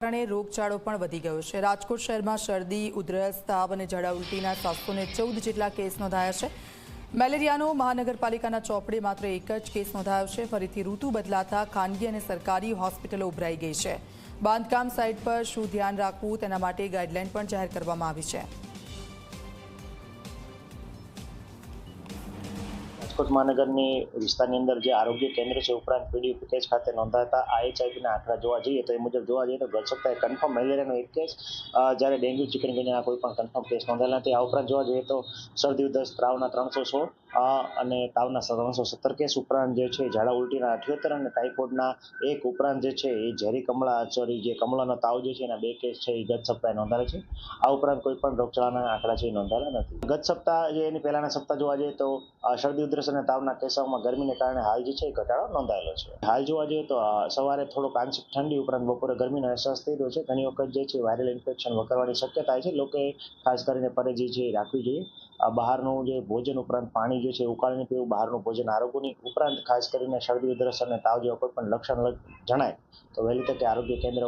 કારણે રોગચાળો પણ વધી ગયો છે। રાજકોટ શહેરમાં શરદી, ઉધરસ, તાવ અને ઝાડા ઉલટીના 714 જેટલા કેસ નોંધાયા છે। મેલેરિયાનો મહાનગરપાલિકાના ચોપડે માત્ર એક જ કેસ નોંધાયો છે। ફરીથી ઋતુ બદલાતા ખાનગી અને સરકારી હોસ્પિટલો ઉભરાઈ ગઈ છે। બાંધકામ સાઇટ પર શું ધ્યાન રાખવું તેના માટે ગાઈડલાઈન પણ જાહેર કરવામાં આવી છે। રાજકોટ મહાનગરની વિસ્તારની અંદર જે આરોગ્ય કેન્દ્ર છે ઉપરાંત પીડી પેકેજ ખાતે નોંધાતા IHIVના આંકડા જોવા જઈએ તો એ મુજબ જોવા જઈએ તો ગત સપ્તાહે કન્ફર્મ મેલેરિયાનો એક કેસ જ્યારે ડેન્ગ્યુ ચિકનગુનિયાના કોઈ પણ કન્ફર્મ કેસ નોંધાયેલા નથી। આ ઉપરાંત જોવા જઈએ તો શરદી ઉધરસ તાવના 316 અને તાવના 317 કેસ ઉપરાંત જે છે ઝાડા ઉલટીના 78 અને ટાઇફોઇડના એક ઉપરાંત જે છે એ ઝેરી કમળાનો તાવ જે છે એના 2 કેસ છે એ ગત સપ્તાહે નોંધાયેલા છે। આ ઉપરાંત કોઈ પણ રોગચાળાના આંકડા છે એ નોંધાયેલા નથી। ગત સપ્તાહ જે એની પહેલાના સપ્તાહ જોવા જઈએ તો શરદી ઉધરસ અને તાવના કેસોમાં ગરમીને કારણે હાલ જે છે એ ઘટાડો નોંધાયેલો છે। હાલ જોવા જઈએ તો સવારે થોડોક આંશિક ઠંડી ઉપરાંત બપોરે ગરમીનો અહેસાસ થઈ રહ્યો છે। ઘણી વખત જે છે વાયરલ ઇન્ફેક્શન વકરવાની શક્યતા છે। લોકોએ ખાસ કરીને પરેજી છે રાખવી જોઈએ। બહારનું જે ભોજન ઉપરાંત પાણી જે છે ઉકાળીને પીવું, બહારનું ભોજન આરોગ્યની ઉપરાંત ખાસ કરીને શરદી ઉધરસ અને તાવ જેવા કોઈ પણ લક્ષણ જણાય તો વહેલી તકે આરોગ્ય કેન્દ્ર